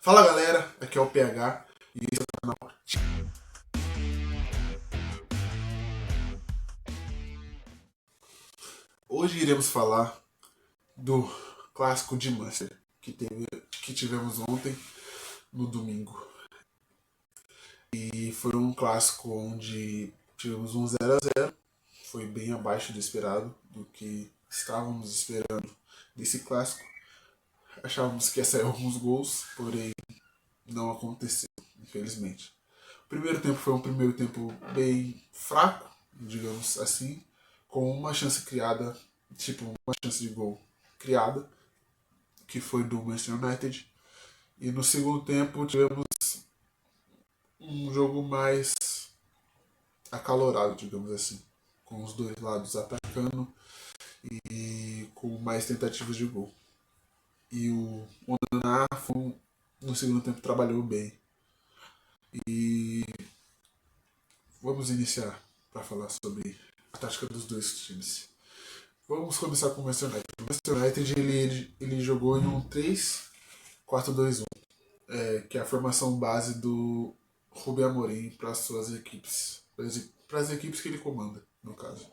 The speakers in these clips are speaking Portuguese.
Fala galera, aqui é o PH e esse é o canal. Hoje iremos falar do clássico de Manchester que tivemos ontem no domingo. E foi um clássico onde tivemos um 0-0, foi bem abaixo do esperado, do que estávamos esperando desse clássico. Achávamos que ia sair alguns gols, porém não aconteceu, infelizmente. O primeiro tempo foi um primeiro tempo bem fraco, digamos assim, com uma chance criada, tipo uma chance de gol criada, que foi do Manchester United. E no segundo tempo tivemos um jogo mais acalorado, digamos assim, com os dois lados atacando e com mais tentativas de gol. E o Onaná no segundo tempo trabalhou bem. E vamos iniciar para falar sobre a tática dos dois times. Vamos começar com o Manchester United. O Manchester United ele jogou em um 3-4-2-1, que é a formação base do Rubem Amorim para as suas equipes, para as equipes que ele comanda, no caso.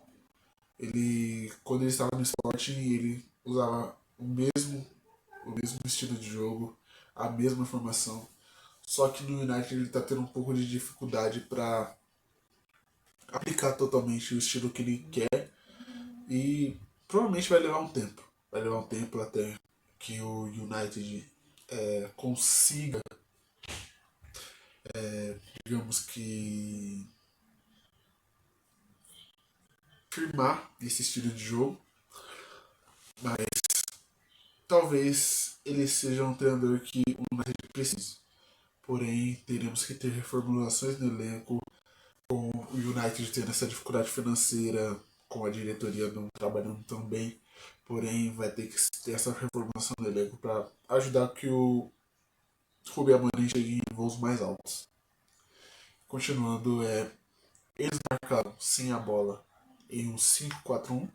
Quando ele estava no Sporting, ele usava o mesmo estilo de jogo, a mesma formação. Só que no United ele está tendo um pouco de dificuldade para aplicar totalmente o estilo que ele quer e provavelmente vai levar um tempo. Vai levar um tempo até que o United consiga, digamos que, firmar esse estilo de jogo. Mas talvez ele seja um treinador que o United precise. Porém, teremos que ter reformulações no elenco, com o United tendo essa dificuldade financeira, com a diretoria não trabalhando tão bem. Porém, vai ter que ter essa reformulação no elenco para ajudar que o Rubem Amorim chegue em voos mais altos. Continuando, eles marcaram sem a bola em um 5-4-1.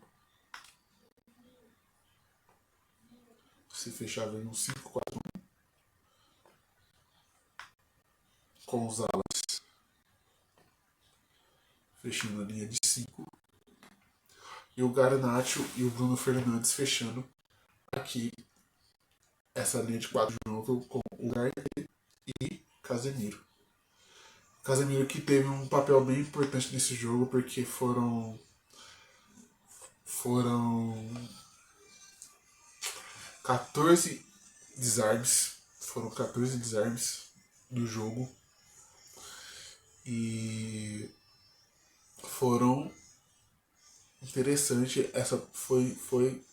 Se fechava em um 5-4-1 com os alas fechando a linha de 5 e o Garnacho e o Bruno Fernandes fechando aqui essa linha de 4 junto com o Garnacho e Casemiro. Casemiro que teve um papel bem importante nesse jogo porque foram 14 desarmes, foram 14 desarmes do jogo e foram foi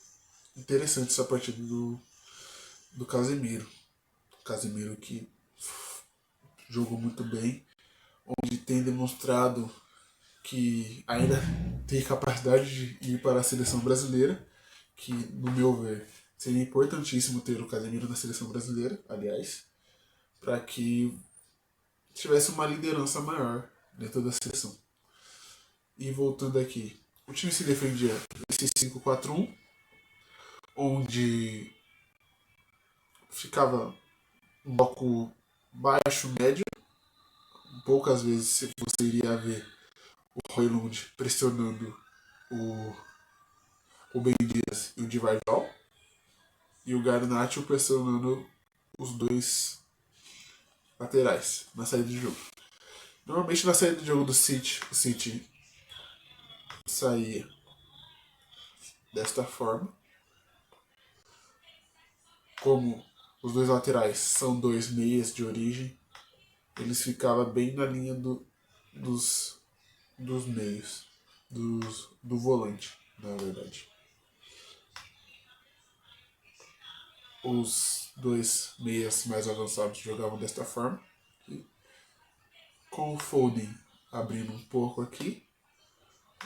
interessante essa partida do Casemiro. Casemiro que jogou muito bem, onde tem demonstrado que ainda tem capacidade de ir para a seleção brasileira, que no meu ver seria importantíssimo ter o Casemiro na seleção brasileira, aliás, para que tivesse uma liderança maior dentro da seleção. E voltando aqui, o time se defendia nesse 5-4-1, onde ficava um bloco baixo, médio. Poucas vezes você iria ver o Højlund pressionando o Ben Dias e o Divarjol, e o Garnacho pressionando os dois laterais na saída de jogo. Normalmente na saída de jogo do City, o City saía desta forma. Como os dois laterais são dois meias de origem, eles ficavam bem na linha dos meios, do volante, na verdade. Os dois meias mais avançados jogavam desta forma, com o Foden abrindo um pouco aqui,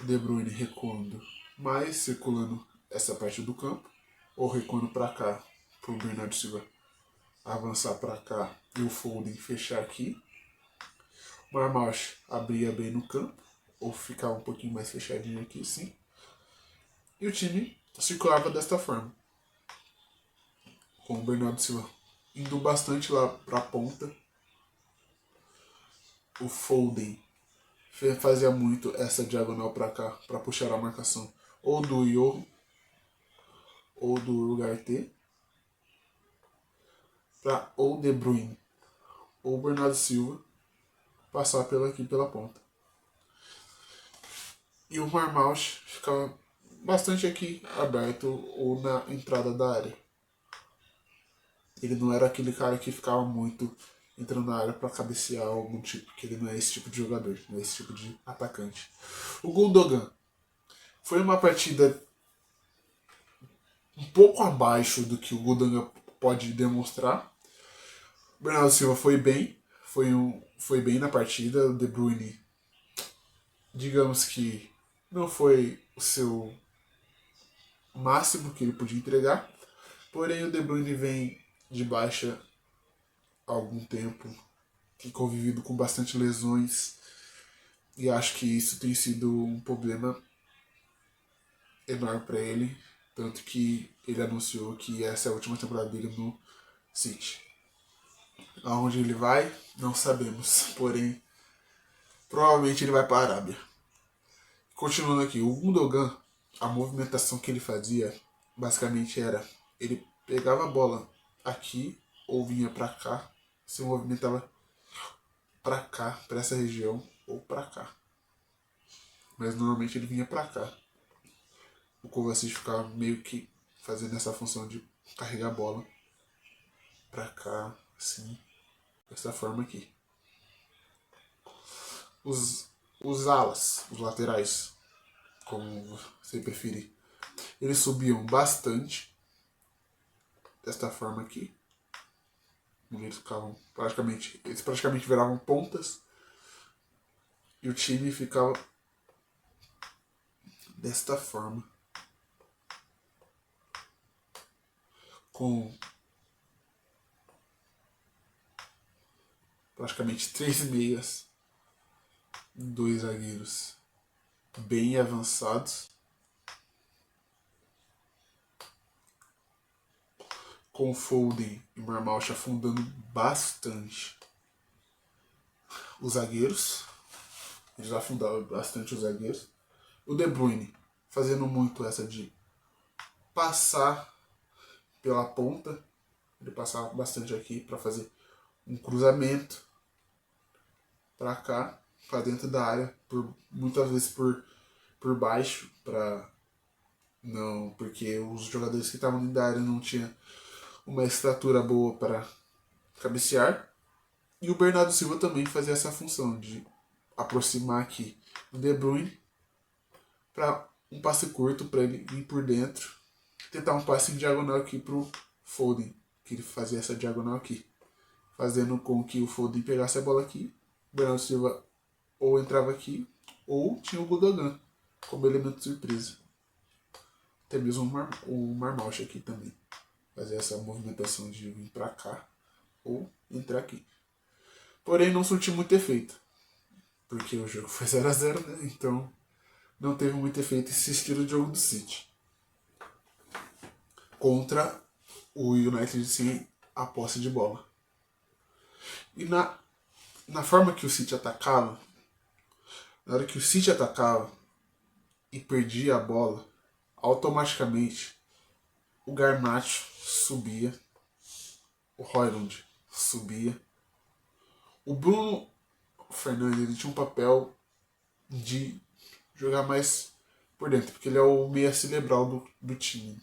o De Bruyne recuando mais, circulando essa parte do campo, ou recuando para cá, para o Bernardo Silva avançar para cá e o Foden fechar aqui. O Marmarch abria bem no campo, ou ficava um pouquinho mais fechadinho aqui assim. E o time circulava desta forma, com o Bernardo Silva indo bastante lá para a ponta. O Foden fazia muito essa diagonal para cá, para puxar a marcação ou do Io ou do Ugarte para ou De Bruyne ou Bernardo Silva passar aqui pela ponta. E o Marmoush ficava bastante aqui aberto ou na entrada da área. Ele não era aquele cara que ficava muito entrando na área para cabecear algum tipo, porque ele não é esse tipo de jogador, não é esse tipo de atacante. O Gundogan foi uma partida um pouco abaixo do que o Gundogan pode demonstrar. O Bernardo Silva foi bem, foi bem na partida. O De Bruyne, digamos que não foi o seu máximo que ele podia entregar, porém o De Bruyne vem de baixa há algum tempo, tem convivido com bastante lesões, e acho que isso tem sido um problema enorme para ele, tanto que ele anunciou que essa é a última temporada dele no City. Aonde ele vai, não sabemos, porém, provavelmente ele vai para a Arábia. Continuando aqui, o Gundogan, a movimentação que ele fazia, basicamente era, ele pegava a bola aqui, ou vinha para cá, se movimentava para cá, para essa região, ou para cá. Mas normalmente ele vinha para cá. O Kovacic ficava meio que fazendo essa função de carregar a bola para cá, assim, dessa forma aqui. Os alas, os laterais, como você preferir, eles subiam bastante desta forma aqui. Eles praticamente viravam pontas e o time ficava desta forma, com praticamente 3 meias, 2 zagueiros bem avançados, com o Foden e o Marmoush afundando bastante os zagueiros. Eles afundavam bastante os zagueiros. O De Bruyne fazendo muito essa de passar pela ponta. Ele passava bastante aqui para fazer um cruzamento para cá, para dentro da área, muitas vezes por baixo, porque os jogadores que estavam dentro da área não tinham uma estatura boa para cabecear. E o Bernardo Silva também fazia essa função de aproximar aqui o De Bruyne para um passe curto para ele ir por dentro, tentar um passe em diagonal aqui para o Foden, que ele fazia essa diagonal aqui, fazendo com que o Foden pegasse a bola aqui, o Bernardo Silva ou entrava aqui, ou tinha o Gundogan como elemento de surpresa. Até mesmo o Marmoush aqui também, fazer essa movimentação de vir para cá ou entrar aqui. Porém, não surtiu muito efeito, porque o jogo foi 0-0, né? Então não teve muito efeito esse estilo de jogo do City contra o United sem a posse de bola. E na forma que o City atacava, na hora que o City atacava e perdia a bola, automaticamente o Garnacho subia, o Højlund subia. O Bruno Fernandes, ele tinha um papel de jogar mais por dentro, porque ele é o meia cerebral do time.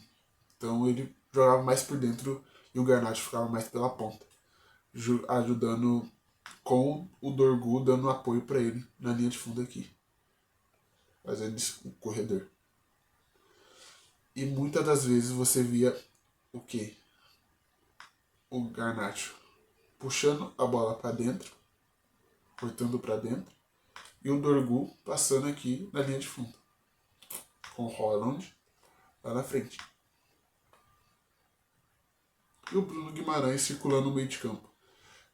Então ele jogava mais por dentro e o Garnacho ficava mais pela ponta, ajudando com o Dorgu dando apoio para ele na linha de fundo aqui, fazendo o corredor. E muitas das vezes você via o quê? O Garnacho puxando a bola para dentro, cortando para dentro, e o Dorgu passando aqui na linha de fundo, com o Højlund lá na frente. E o Bruno Guimarães circulando no meio de campo.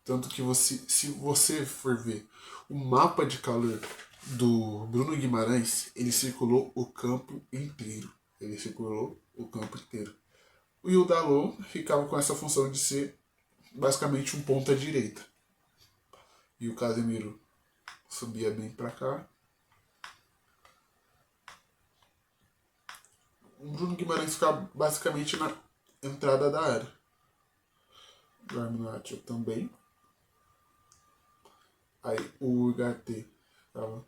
Tanto que se você for ver o mapa de calor do Bruno Guimarães, ele circulou o campo inteiro. O Ildalô ficava com essa função de ser basicamente um ponta direita. E o Casemiro subia bem para cá. O Bruno Guimarães ficava basicamente na entrada da área. O Garnacho também. Aí o Ugarte ficava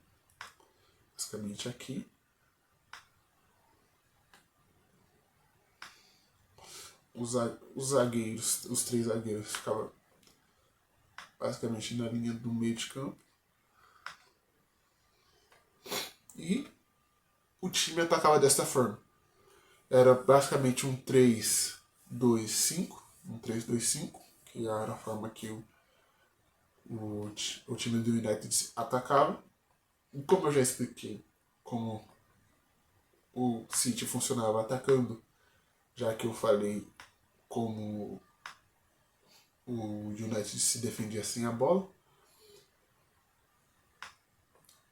basicamente aqui. Os zagueiros, os três zagueiros ficavam basicamente na linha do meio de campo. E o time atacava desta forma. Era basicamente um 3-2-5. Um 3-2-5, que era a forma que o time do United atacava. E como eu já expliquei como o City funcionava atacando, já que eu falei como o United se defendia sem a bola,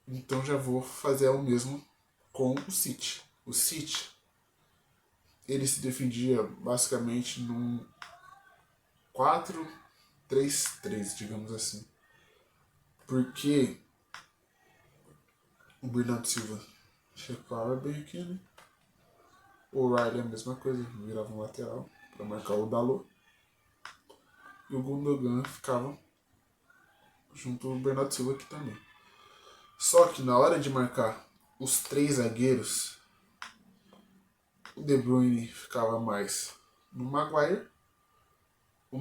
então já vou fazer o mesmo com o City. O City, ele se defendia basicamente num 4-3-3, digamos assim. Porque o Bernardo Silva checava bem aqui, né? O Riley a mesma coisa, virava um lateral para marcar o Dalot. E o Gundogan ficava junto ao Bernardo Silva aqui também. Só que na hora de marcar os três zagueiros, o De Bruyne ficava mais no Maguire, o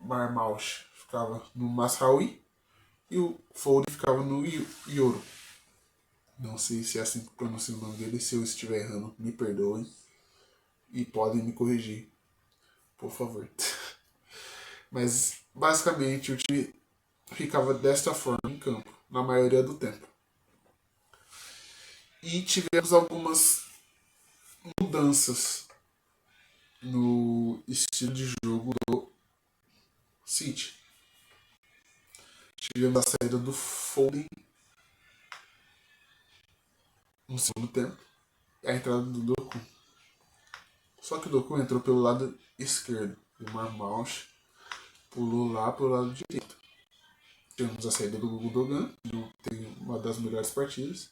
Marmoush ficava no Masraoui e o Foden ficava no Yoro. Não sei se é assim que pronuncia o nome dele, se eu estiver errando, me perdoem e podem me corrigir, por favor. Mas basicamente o time ficava desta forma em campo, na maioria do tempo. E tivemos algumas mudanças no estilo de jogo do City. Tivemos a saída do Foden no segundo tempo e a entrada do Doku. Só que o Doku entrou pelo lado esquerdo e o Marmoush pulou lá pelo lado direito. Tivemos a saída do Gundogan, que tem uma das melhores partidas.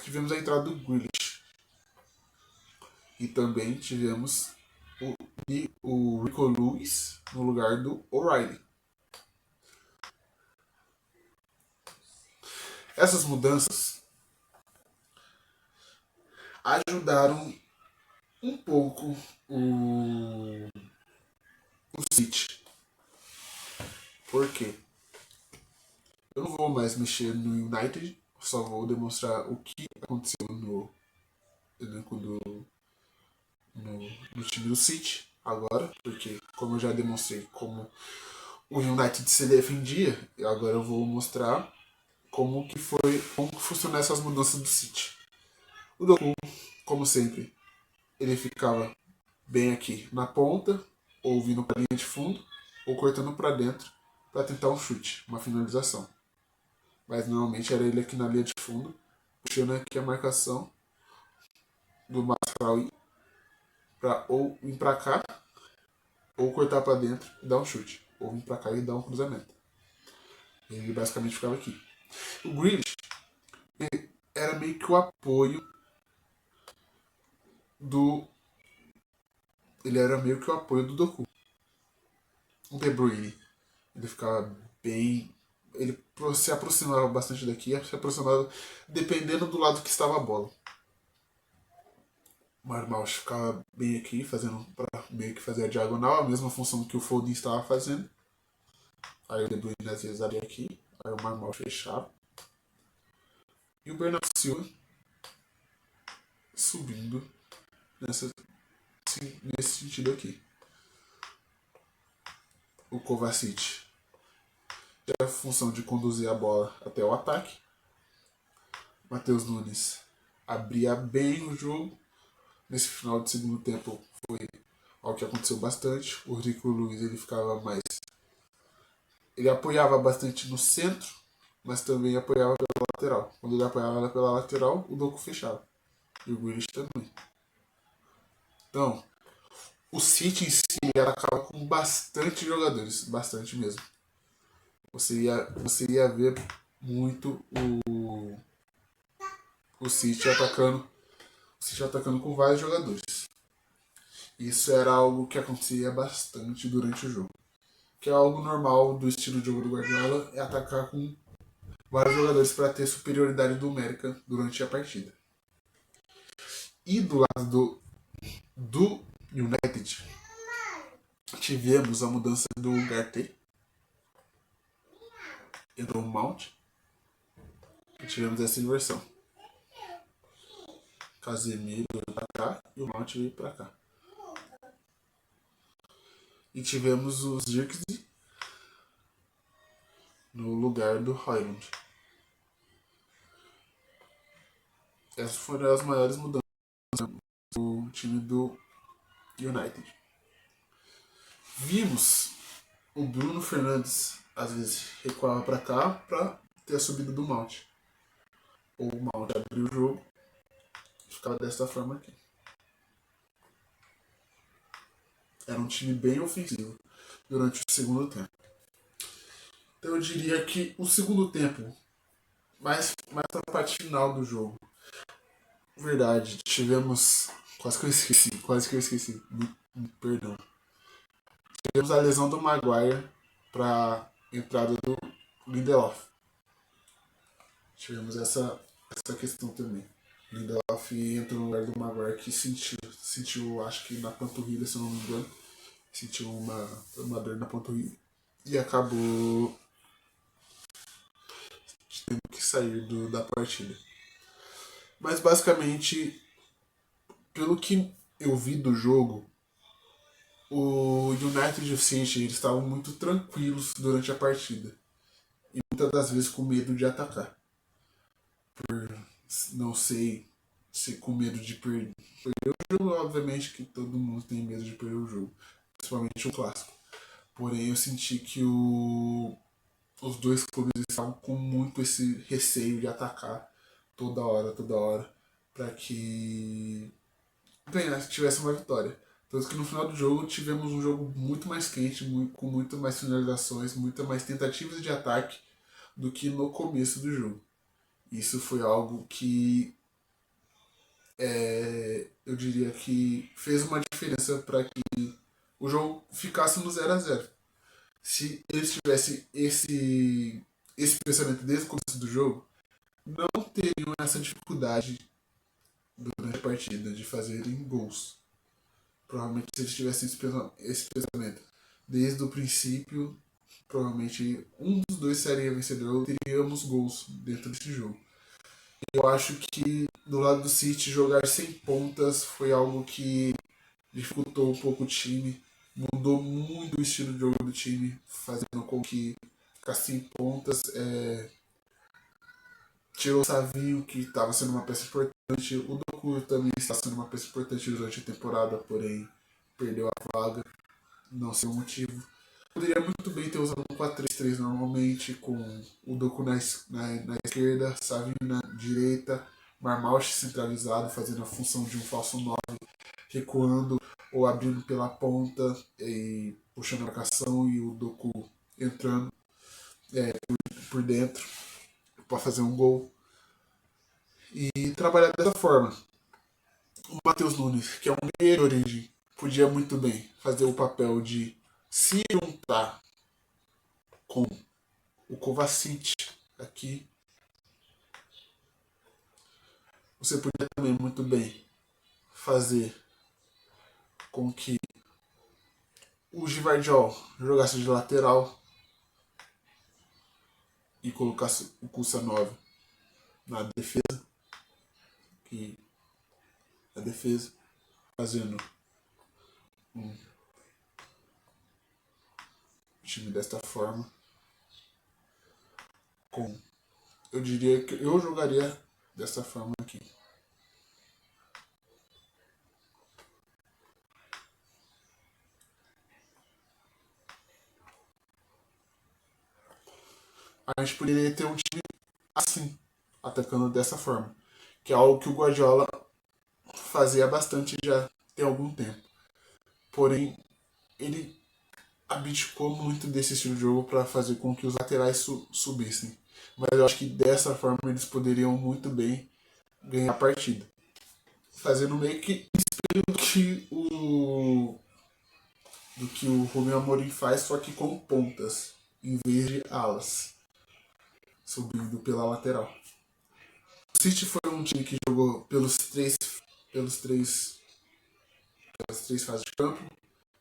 Tivemos a entrada do Grealish. E também tivemos o Rico Lewis no lugar do O'Reilly. Essas mudanças ajudaram um pouco o City. Por quê? Eu não vou mais mexer no United, só vou demonstrar o que aconteceu no elenco no time do City agora, porque como eu já demonstrei como o United se defendia, agora eu vou mostrar como que funcionam essas mudanças do City. O Doku, como sempre, ele ficava bem aqui na ponta, ou vindo para a linha de fundo, ou cortando para dentro para tentar um chute, uma finalização. Mas normalmente era ele aqui na linha de fundo, puxando aqui a marcação do Masraoui para ou vir para cá, ou cortar para dentro e dar um chute, ou vir para cá e dar um cruzamento. Ele basicamente ficava aqui. O Grealish era meio que o apoio do. Ele era meio que o apoio do Doku. O De Bruyne, ele ficava bem. Ele se aproximava bastante daqui, se aproximava dependendo do lado que estava a bola. O Marmoush ficava bem aqui, fazendo para meio que fazer a diagonal, a mesma função que o Foden estava fazendo. Aí o De Bruyne às vezes abria aqui, aí o Marmoush fechava. E o Bernardo Silva subindo nesse sentido aqui. O Kovacic tinha a função de conduzir a bola até o ataque. Matheus Nunes abria bem o jogo. Nesse final de segundo tempo foi algo que aconteceu bastante. O Rico Lewis ele ficava mais. Ele apoiava bastante no centro, mas também apoiava pela lateral. Quando ele apoiava pela lateral, o Doku fechava. E o Grealish também. Então, o City em si ela acaba com bastante jogadores, bastante mesmo. Você ia ver muito o City atacando, o City atacando com vários jogadores. Isso era algo que acontecia bastante durante o jogo. Que é algo normal do estilo de jogo do Guardiola, é atacar com vários jogadores para ter superioridade numérica durante a partida. E do lado do United, tivemos a mudança do Garté, entrou o Mount, e tivemos essa inversão. Casemiro veio para cá e o Mount veio para cá. E tivemos os Zirkzee no lugar do Højlund. Essas foram as maiores mudanças do time do United. Vimos o Bruno Fernandes às vezes recuava para cá para ter a subida do Mount. Ou o Mount abriu o jogo e ficava dessa forma aqui. Era um time bem ofensivo durante o segundo tempo. Então eu diria que o segundo tempo, mais para a parte final do jogo, verdade, tivemos. Quase que eu esqueci. Perdão. Tivemos a lesão do Maguire para entrada do Lindelof. Tivemos essa questão também. Lindelof entrou no lugar do Maguire que sentiu, acho que na panturrilha, se eu não me engano, sentiu uma dor na panturrilha e acabou tendo que sair da partida. Mas basicamente, pelo que eu vi do jogo, o United e o City eles estavam muito tranquilos durante a partida. E muitas das vezes com medo de atacar. Não sei se com medo de perder o jogo, obviamente que todo mundo tem medo de perder o jogo. Principalmente o clássico. Porém eu senti que os dois clubes estavam com muito esse receio de atacar toda hora, para que tivesse uma vitória. Tanto que no final do jogo tivemos um jogo muito mais quente, com muito mais finalizações, muitas mais tentativas de ataque do que no começo do jogo. Isso foi algo que eu diria que fez uma diferença para que o jogo ficasse no 0-0. Se eles tivessem esse pensamento desde o começo do jogo, não teriam essa dificuldade durante a partida de fazerem gols. Provavelmente se eles tivessem esse pensamento desde o princípio, provavelmente um dos dois seria vencedor, teríamos gols dentro desse jogo. Eu acho que do lado do City jogar sem pontas foi algo que dificultou um pouco o time, mudou muito o estilo de jogo do time, fazendo com que ficasse sem pontas. Tirou o Savio, que estava sendo uma peça importante. O Doku também está sendo uma peça importante durante a temporada, porém perdeu a vaga. Não sei o motivo. Poderia muito bem ter usado um 4-3-3 normalmente, com o Doku na esquerda, Savio na direita, Marmauch centralizado, fazendo a função de um falso 9, recuando ou abrindo pela ponta e puxando a marcação, e o Doku entrando por dentro para fazer um gol. E trabalhar dessa forma. O Matheus Nunes, que é um meio de origem, podia muito bem fazer o papel de se juntar com o Kovacic aqui. Você podia também muito bem fazer com que o Givardiol jogasse de lateral e colocasse o Cussa 9 na defesa. Que a defesa fazendo um time desta forma. Eu diria que eu jogaria dessa forma aqui. A gente poderia ter um time assim, atacando dessa forma. Que é algo que o Guardiola fazia bastante já tem algum tempo. porém ele abdicou muito desse estilo de jogo para fazer com que os laterais subissem. Mas eu acho que dessa forma eles poderiam muito bem ganhar a partida. Fazendo meio que do que o Rubem Amorim faz, só que com pontas, em vez de alas, subindo pela lateral. O City foi um time que jogou pelos três, pelas três fases de campo,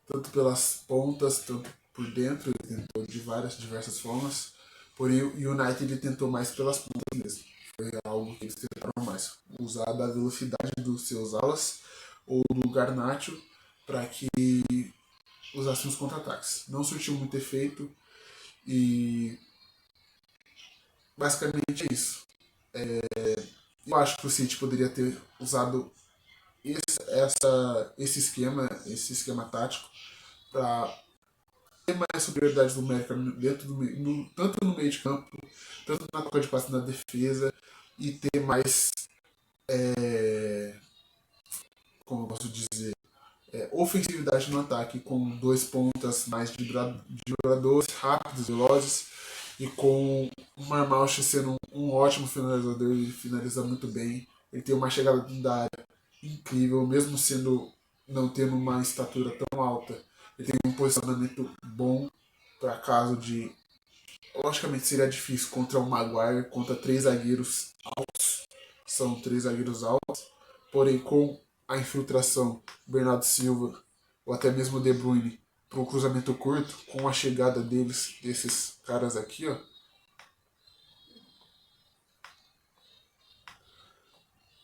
tanto pelas pontas, tanto por dentro, ele tentou de diversas formas. Porém, o United ele tentou mais pelas pontas mesmo. Foi algo que eles tentaram mais. Usar da velocidade dos seus alas ou do Garnacho para que usassem os contra-ataques. Não surtiu muito efeito e basicamente é isso. Eu acho que o City poderia ter usado esse esquema tático para ter mais superioridade numérica dentro do meio, tanto no meio de campo, tanto na troca de passe na defesa e ter mais, como eu posso dizer, ofensividade no ataque com dois pontas mais dribladores, rápidos, velozes e com o Marmauch sendo um ótimo finalizador, ele finaliza muito bem, ele tem uma chegada da área incrível, mesmo sendo não tendo uma estatura tão alta, ele tem um posicionamento bom para caso de. Logicamente seria difícil contra o Maguire, contra três zagueiros altos, são três zagueiros altos, porém com a infiltração Bernardo Silva ou até mesmo De Bruyne para um cruzamento curto, com a chegada desses caras aqui, ó,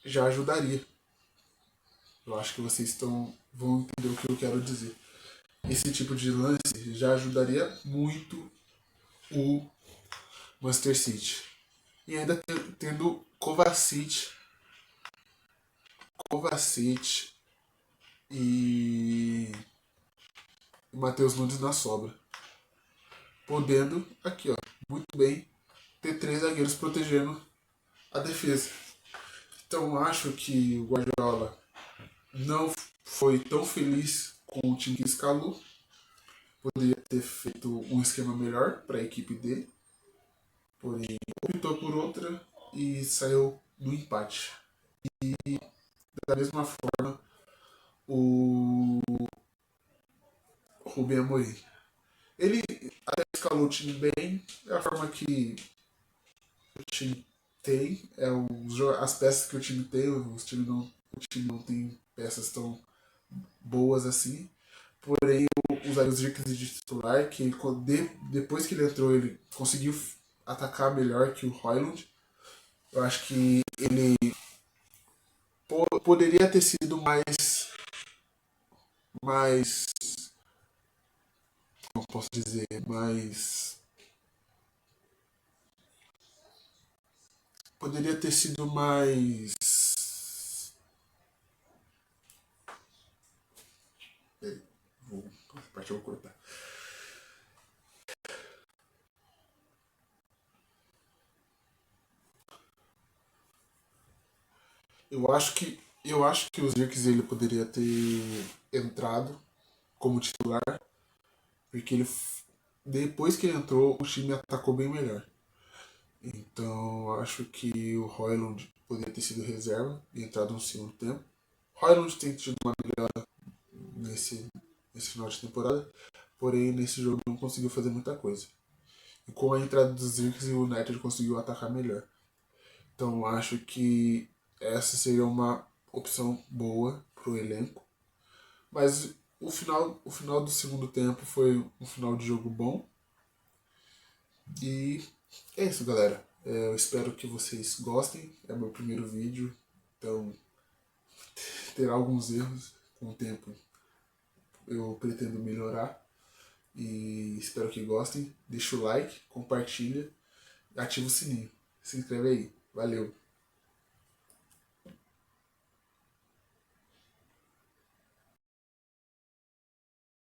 já ajudaria. Eu acho que vocês vão entender o que eu quero dizer. Esse tipo de lance já ajudaria muito o Manchester City. E ainda tendo Kovacic e Matheus Nunes na sobra. Podendo, aqui ó, muito bem, ter três zagueiros protegendo a defesa. Então acho que o Guardiola não foi tão feliz com o time que escalou. Poderia ter feito um esquema melhor para a equipe dele. Porém, optou por outra e saiu no empate. E da mesma forma, o Rubem Amorim. Ele até escalou o time bem, é a forma que o time tem, as peças que o time tem, o time não tem peças tão boas assim. Porém, usar os dicas de titular, que depois que ele entrou, ele conseguiu atacar melhor que o Højlund. Eu acho que ele poderia ter sido mais, como posso dizer, poderia ter sido mais, essa parte eu vou cortar. Eu acho que o Zirkzee ele poderia ter entrado como titular, porque depois que ele entrou, o time atacou bem melhor. Então, eu acho que o Højlund poderia ter sido reserva e entrado no segundo tempo. O Højlund tem tido uma melhora nesse final de temporada, porém nesse jogo não conseguiu fazer muita coisa. E com a entrada dos Zirkzee, o United conseguiu atacar melhor. Então, acho que essa seria uma opção boa para o elenco. Mas o final do segundo tempo foi um final de jogo bom. E é isso, galera. Eu espero que vocês gostem. É meu primeiro vídeo, então terá alguns erros com o tempo. Eu pretendo melhorar e espero que gostem. Deixa o like, compartilha, ativa o sininho. Se inscreve aí. Valeu!